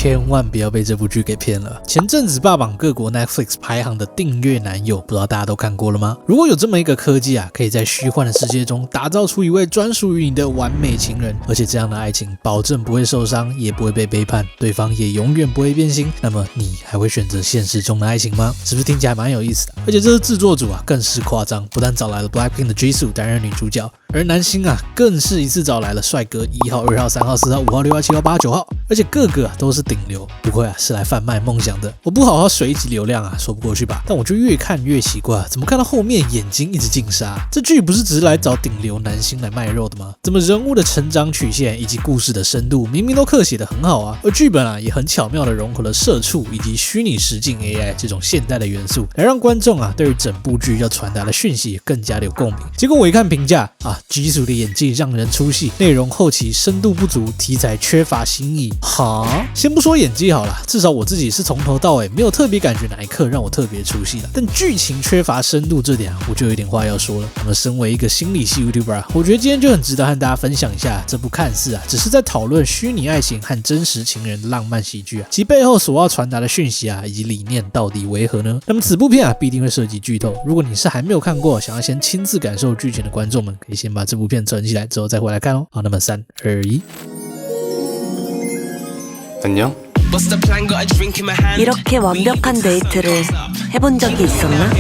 千万不要被这部剧给骗了。前阵子霸榜各国 Netflix 排行的订阅男友，不知道大家都看过了吗？如果有这么一个科技啊，可以在虚幻的世界中打造出一位专属于你的完美情人，而且这样的爱情保证不会受伤，也不会被背叛，对方也永远不会变心，那么你还会选择现实中的爱情吗？是不是听起来蛮有意思的？而且这个制作组啊更是夸张，不但找来了 BLACKPINK 的 Jisoo 担任女主角，而男星啊更是一次找来了帅哥1号、2号、3号、4号、5号、6号、7号、8号、9号，而且个个都是顶流，不愧啊是来贩卖梦想的。我不好好水一集流量啊，说不过去吧？但我就越看越奇怪，怎么看到后面眼睛一直进沙？这剧不是只是来找顶流男星来卖肉的吗？怎么人物的成长曲线以及故事的深度明明都刻写得很好啊，而剧本啊也很巧妙地融合了社畜以及虚拟实境 AI 这种现代的元素，来让观众啊对于整部剧要传达的讯息更加的有共鸣。结果我一看评价啊，Jisoo的演技让人出戏，内容后期深度不足，题材缺乏新意。哈，先不说演技好啦，至少我自己是从头到尾没有特别感觉哪一刻让我特别出戏的。但剧情缺乏深度这点啊，我就有点话要说了。那么身为一个心理系 YouTuber 啊，我觉得今天就很值得和大家分享一下这部看似啊只是在讨论虚拟爱情和真实情人的浪漫喜剧啊，其背后所要传达的讯息啊以及理念到底为何呢？那么此部片啊必定会涉及剧透，如果你是还没有看过，想要先亲自感受剧情的观众们，可以先把这部片存起来之后再回来看哦。好，那么3、2、1。 안녕? 이렇게 완벽한 데이트를 해본 적이 있었나?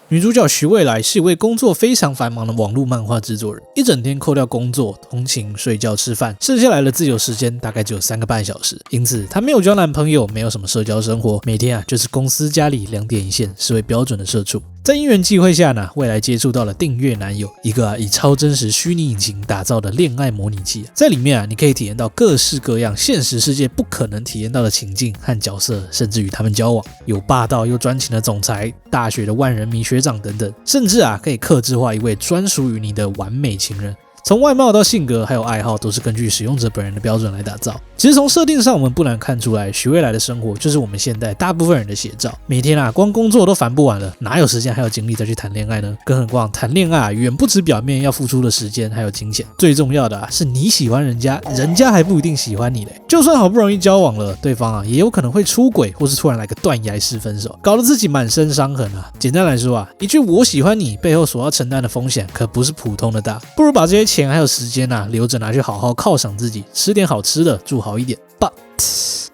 女主角徐未来是一位工作非常繁忙的网络漫画制作人，一整天扣掉工作、通勤、睡觉、吃饭，剩下来的自由时间大概只有3个半小时。因此，她没有交男朋友，没有什么社交生活，每天啊就是公司家里2点一线，是位标准的社畜。在因缘际会下呢，未来接触到了订阅男友，一个以超真实虚拟引擎打造的恋爱模拟器。在里面啊，你可以体验到各式各样现实世界不可能体验到的情境和角色，甚至与他们交往。有霸道又专情的总裁，大学的万人迷学长等等，甚至啊可以客制化一位专属于你的完美情人。从外貌到性格还有爱好，都是根据使用者本人的标准来打造。其实从设定上，我们不难看出来，徐未来的生活就是我们现代大部分人的写照。每天啊，光工作都烦不完了，哪有时间还有精力再去谈恋爱呢？更何况谈恋爱远不止表面要付出的时间还有金钱，最重要的是你喜欢人家，人家还不一定喜欢你嘞。就算好不容易交往了，对方啊也有可能会出轨，或是突然来个断崖式分手，搞得自己满身伤痕啊。简单来说啊，一句我喜欢你背后所要承担的风险可不是普通的大，不如把这些钱还有时间啊留着拿去好好犒赏自己，吃点好吃的，住好一点。But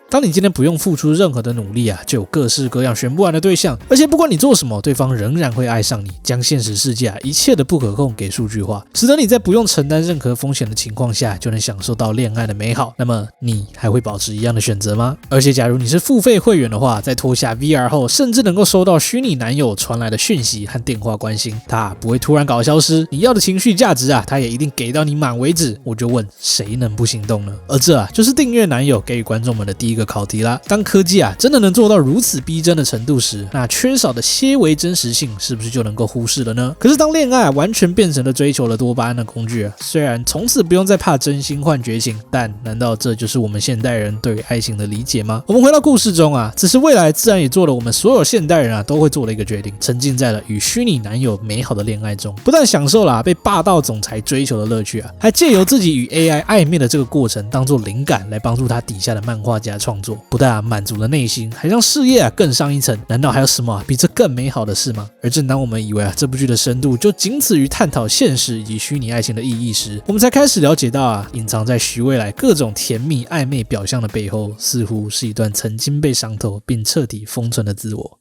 当你今天不用付出任何的努力啊，就有各式各样选不完的对象，而且不管你做什么，对方仍然会爱上你，将现实世界啊一切的不可控给数据化，使得你在不用承担任何风险的情况下，就能享受到恋爱的美好。那么你还会保持一样的选择吗？而且假如你是付费会员的话，在脱下 VR 后，甚至能够收到虚拟男友传来的讯息和电话关心，他不会突然搞消失，你要的情绪价值啊，他也一定给到你满为止。我就问，谁能不心动呢？而这啊，就是订阅男友给予观众们的第一个考题啦。当科技啊真的能做到如此逼真的程度时，那缺少的些微真实性是不是就能够忽视了呢？可是当恋爱完全变成了追求了多巴胺的工具啊，虽然从此不用再怕真心换绝情，但难道这就是我们现代人对于爱情的理解吗？我们回到故事中啊，只是未来自然也做了我们所有现代人啊都会做的一个决定，沉浸在了与虚拟男友美好的恋爱中，不但享受了被霸道总裁追求的乐趣啊，还借由自己与 AI 暧昧的这个过程当做灵感来帮助他底下的漫画家创作，不但满足了内心，还让事业更上一层。难道还有什么比这更美好的事吗？而正当我们以为这部剧的深度就仅此于探讨现实以及虚拟爱情的意义时，我们才开始了解到隐藏在徐未来各种甜蜜暧昧表象的背后，似乎是一段曾经被伤透并彻底封存的自我。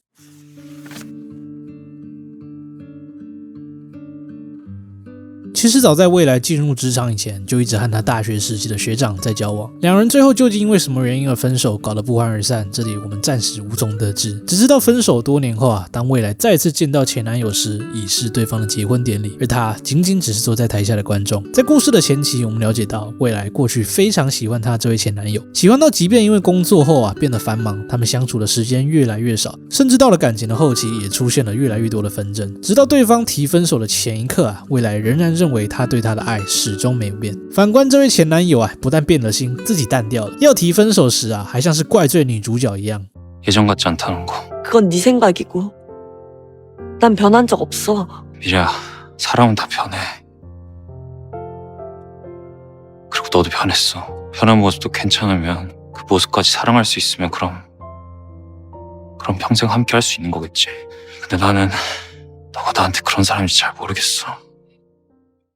其实早在未来进入职场以前，就一直和他大学时期的学长在交往。两人最后究竟因为什么原因而分手，搞得不欢而散，这里我们暂时无从得知。只知道分手多年后当未来再次见到前男友时，已是对方的结婚典礼，而他仅仅只是坐在台下的观众。在故事的前期，我们了解到未来过去非常喜欢他这位前男友，喜欢到即便因为工作后变得繁忙，他们相处的时间越来越少，甚至到了感情的后期，也出现了越来越多的纷争。直到对方提分手的前一刻未来仍然认为他对他的爱始终没有变。反观这位前男友不但变了心，自己淡掉了，要提分手时还像是怪罪女主角一样。 예전 같지 않다는 거. 그건 네 생각이고 난 변한 적 없어. 미리야, 사람은 다 변해. 그리고 너도 변했어. 변한 모습도 괜찮으면 그 모습까지 사랑할 수 있으면 그럼 평생 함께 할 수 있는 거겠지. 근데 나는 너가 나한테 그런 사람인지 잘 모르겠어.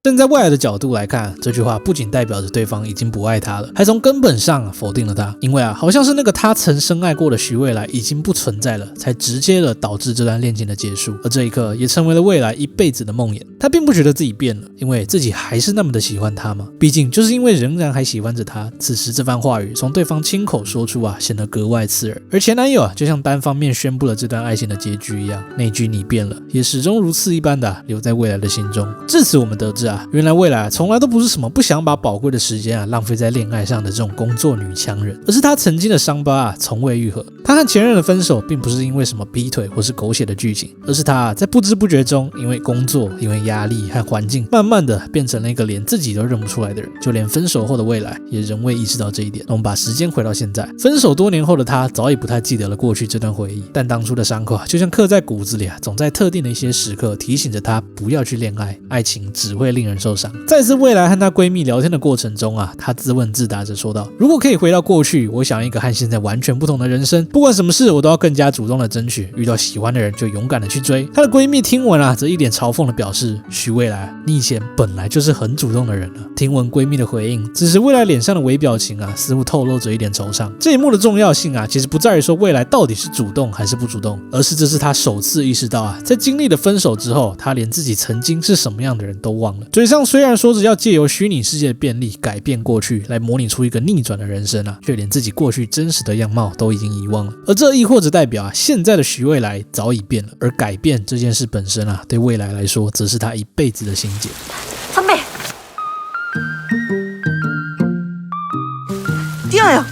站在未来的角度来看，这句话不仅代表着对方已经不爱他了，还从根本上否定了他。因为好像是那个他曾深爱过的徐未来已经不存在了，才直接的导致这段恋情的结束。而这一刻也成为了未来一辈子的梦魇。他并不觉得自己变了，因为自己还是那么的喜欢他嘛。毕竟就是因为仍然还喜欢着他，此时这番话语从对方亲口说出显得格外刺耳。而前男友就像单方面宣布了这段爱情的结局一样，那句你变了，也始终如刺一般的留在未来的心中。至此我们得知原来未来从来都不是什么不想把宝贵的时间浪费在恋爱上的这种工作女强人，而是她曾经的伤疤从未愈合。她和前任的分手并不是因为什么劈腿或是狗血的剧情，而是她在不知不觉中因为工作、因为压力和环境，慢慢的变成了一个连自己都认不出来的人。就连分手后的未来也仍未意识到这一点。我们把时间回到现在，分手多年后的她早已不太记得了过去这段回忆，但当初的伤口就像刻在骨子里总在特定的一些时刻提醒着她不要去恋爱，爱情只会令人受伤。再次未来和她闺蜜聊天的过程中她自问自答着说道：如果可以回到过去，我想一个和现在完全不同的人生，不管什么事我都要更加主动的争取，遇到喜欢的人就勇敢的去追。她的闺蜜听闻则一脸嘲讽的表示：徐未来，你以前本来就是很主动的人了。听闻闺蜜的回应，只是未来脸上的微表情似乎透露着一点惆怅。这一幕的重要性其实不在于说未来到底是主动还是不主动，而是这是她首次意识到在经历了分手之后，她连自己曾经是什么样的人都忘了。嘴上虽然说着要借由虚拟世界的便利改变过去，来模拟出一个逆转的人生却连自己过去真实的样貌都已经遗忘了。而这亦或者代表现在的徐未来早已变了，而改变这件事本身对未来来说则是他一辈子的心结。선배 뛰어요.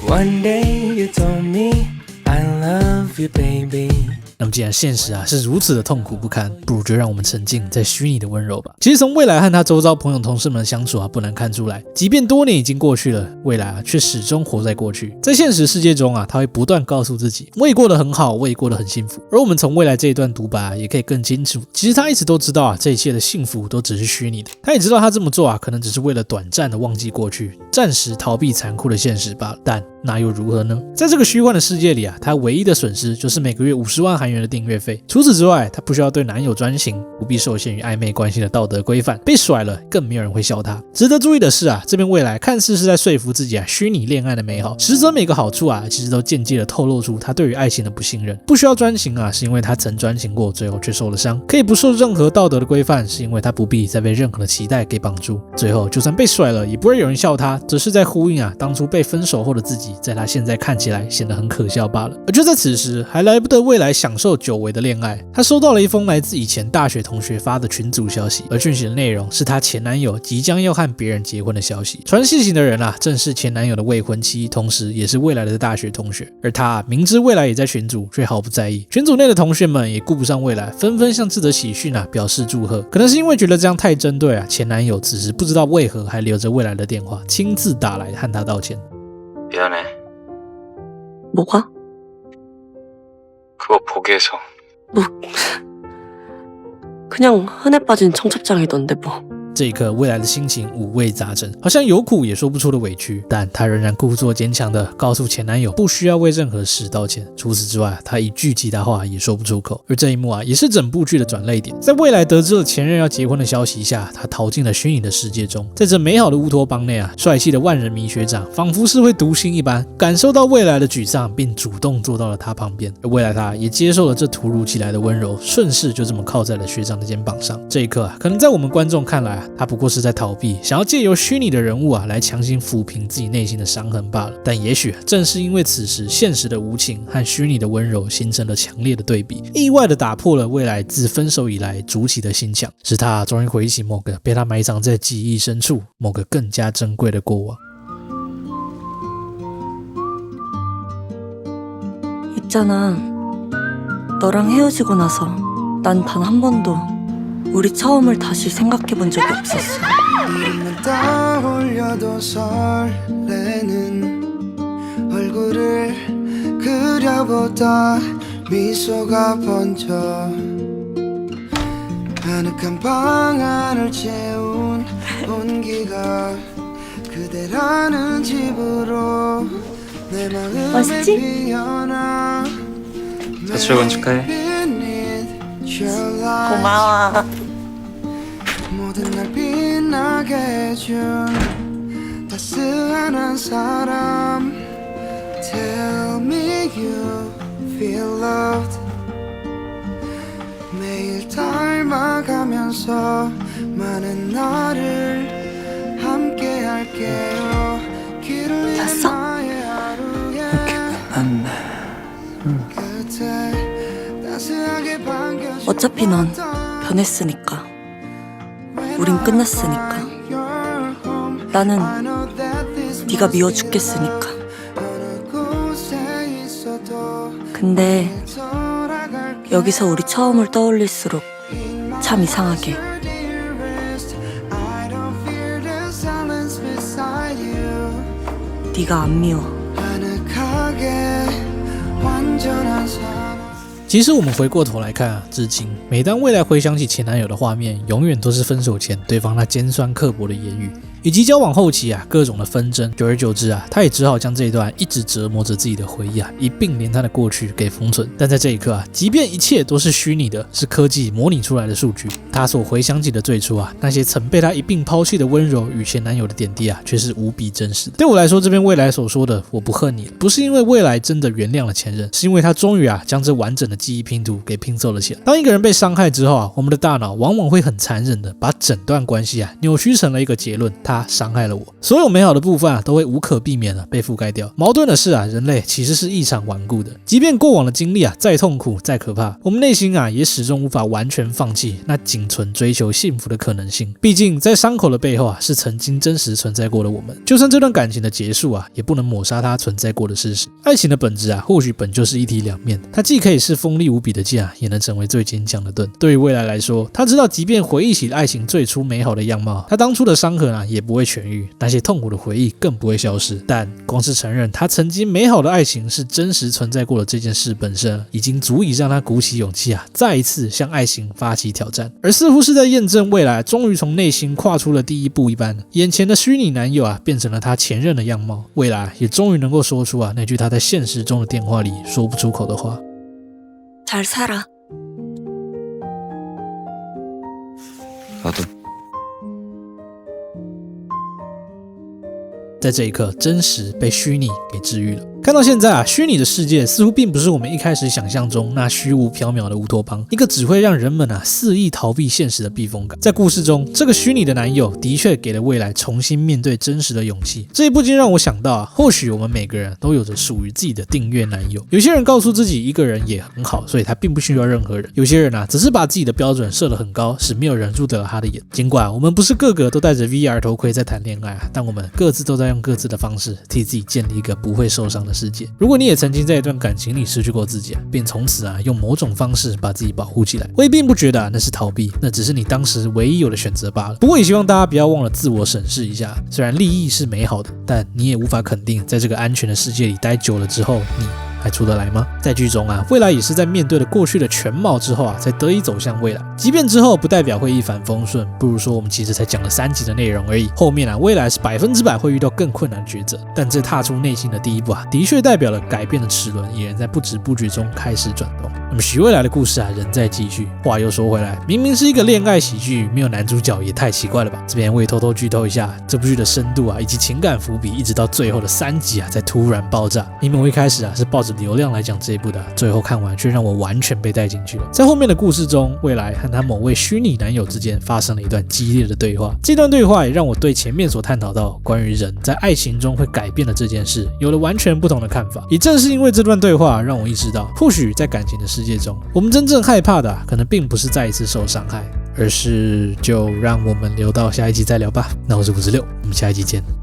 One day you told me I love you, baby. 那么既然现实是如此的痛苦不堪，不如就让我们沉浸在虚拟的温柔吧。其实从未来和他周遭朋友同事们的相处不难看出来，即便多年已经过去了，未来却始终活在过去。在现实世界中他会不断告诉自己，我也过得很好，我也过得很幸福。而我们从未来这一段独白也可以更清楚，其实他一直都知道这一切的幸福都只是虚拟的。他也知道他这么做可能只是为了短暂的忘记过去，暂时逃避残酷的现实罢了。但那又如何呢？在这个虚幻的世界里他唯一的损失就是每个月50万韩元的订阅费。除此之外，他不需要对男友专情，不必受限于暧昧关系的道德规范，被甩了更没有人会笑他。值得注意的是这边未来看似是在说服自己虚拟恋爱的美好，实则每个好处其实都间接的透露出他对于爱情的不信任。不需要专情是因为他曾专情过，最后却受了伤。可以不受任何道德的规范，是因为他不必再被任何的期待给绑住。最后就算被甩了，也不会有人笑他，则是在呼应当初被分手后的自己，在他现在看起来显得很可笑罢了。而就在此时，还来不得未来享受久违的恋爱，他收到了一封来自以前大学同学发的群组消息，而讯息的内容是他前男友即将要和别人结婚的消息。传讯息的人正是前男友的未婚妻，同时也是未来的大学同学。而他明知未来也在群组，却毫不在意。群组内的同学们也顾不上未来，纷纷向这则喜讯表示祝贺。可能是因为觉得这样太针对前男友此时不知道为何还留着未来的电话，亲自打来和他道歉。 미안해. 뭐가? 그거 보게 해서. 그냥 흔해 빠진 청첩장이던데 뭐. 这一刻，未来的心情五味杂陈，好像有苦也说不出的委屈，但她仍然故作坚强的告诉前男友不需要为任何事道歉。除此之外，她一句其他话也说不出口。而这一幕也是整部剧的转捩点。在未来得知了前任要结婚的消息下，她逃进了虚拟的世界中。在这美好的乌托邦内帅气的万人迷学长仿佛是会读心一般，感受到未来的沮丧，并主动坐到了他旁边。而未来他也接受了这突如其来的温柔，顺势就这么靠在了学长的肩膀上。这一刻可能在我们观众看来他不过是在逃避，想要借由虚拟的人物来强行抚平自己内心的伤痕罢了。但也许正是因为此时现实的无情和虚拟的温柔形成了强烈的对比，意外的打破了未来自分手以来筑起的心墙，使他终于回忆起某个被他埋藏在记忆深处、某个更加珍贵的过往。 있잖아. 너랑 헤어지고 나서 난 단 한 번도 우리 처음을 다시 생각해 본 적이 없었어. 이름만 떠올려도 설레는 얼굴을 그려보다 미소가 번져 아늑한 방 안을 채운 온기가 그대라는 집으로 내 마음에 맛있지? 피어나 첫 출근 축하해. 고마워. 모든 날 빛나게 해준 따스한 한 사람 Tell me you feel loved 매일 닮아가면서 많은 날을 함께 할게요 길을 잃은 잤어? 나의 하루에 난 끝에 따스하게 반겨준 어차피 넌 변했으니까. 우린 끝났으니까. 나는 네가 미워 죽겠으니까. 근데 여기서 우리 처음을 떠올릴수록 참 이상하게 네가 안 미워.其实我们回过头来看啊，至今每当未来回想起前男友的画面，永远都是分手前对方那尖酸刻薄的言语，以及交往后期啊各种的纷争。久而久之啊，他也只好将这一段一直折磨着自己的回忆啊，一并连他的过去给封存。但在这一刻啊，即便一切都是虚拟的，是科技模拟出来的数据，他所回想起的最初啊，那些曾被他一并抛弃的温柔与前男友的点滴啊，却是无比真实的。对我来说，这边未来所说的我不恨你了，不是因为未来真的原谅了前任，是因为他终于啊将这完整的记忆拼图给拼凑了起来。当一个人被伤害之后啊，我们的大脑往往会很残忍的把整段关系啊扭曲成了一个结论：他伤害了我。所有美好的部分啊都会无可避免的被覆盖掉。矛盾的是啊，人类其实是异常顽固的，即便过往的经历啊再痛苦再可怕，我们内心啊也始终无法完全放弃那仅存追求幸福的可能性。毕竟在伤口的背后啊是曾经真实存在过的我们，就算这段感情的结束啊，也不能抹杀它存在过的事实。爱情的本质啊，或许本就是一体两面，它既可以是锋利无比的剑啊，也能成为最坚强的盾。对于未来来说，他知道即便回忆起爱情最初美好的样貌，他当初的伤痕啊也不会痊愈，那些痛苦的回忆更不会消失。但光是承认他曾经美好的爱情是真实存在过的这件事本身，已经足以让他鼓起勇气啊，再一次向爱情发起挑战。而似乎是在验证未来终于从内心跨出了第一步一般，眼前的虚拟男友啊变成了他前任的样貌，未来也终于能够说出啊那句他在现实中的电话里说不出口的话。 잘 살아. 나도 在这一刻，真实被虚拟给治愈了。看到现在啊，虚拟的世界似乎并不是我们一开始想象中那虚无缥缈的乌托邦，一个只会让人们啊肆意逃避现实的避风港。在故事中，这个虚拟的男友的确给了未来重新面对真实的勇气。这也不禁让我想到啊，或许我们每个人都有着属于自己的订阅男友。有些人告诉自己一个人也很好，所以他并不需要任何人；有些人啊，只是把自己的标准设得很高，使没有人入得了他的眼。尽管我们不是个个都戴着 VR 头盔在谈恋爱啊，但我们各自都在用各自的方式替自己建立一个不会受伤的世界。如果你也曾经在一段感情里失去过自己啊，并从此啊用某种方式把自己保护起来，我也并不觉得那是逃避，那只是你当时唯一有的选择罢了。不过也希望大家不要忘了自我审视一下，虽然利益是美好的，但你也无法肯定在这个安全的世界里待久了之后，你还出得来吗？在剧中啊，未来也是在面对了过去的全貌之后啊，才得以走向未来。即便之后不代表会一帆风顺，不如说我们其实才讲了3集的内容而已。后面啊，未来是100%会遇到更困难的抉择，但这踏出内心的第一步啊，的确代表了改变的齿轮已然在不知不觉中开始转动。那么徐未来的故事啊，仍在继续。话又说回来，明明是一个恋爱喜剧，没有男主角也太奇怪了吧？这边我也偷偷剧透一下，这部剧的深度啊，以及情感伏笔，一直到最后的3集啊，才突然爆炸。明明我一开始啊是抱着流量来讲这一部的，最后看完却让我完全被带进去了。在后面的故事中，未来和他某位虚拟男友之间发生了一段激烈的对话，这段对话也让我对前面所探讨到关于人在爱情中会改变的这件事有了完全不同的看法。也正是因为这段对话，让我意识到，或许在感情的世界中，我们真正害怕的可能并不是再一次受伤害，而是就让我们留到下一集再聊吧。那我是56，我们下一集见。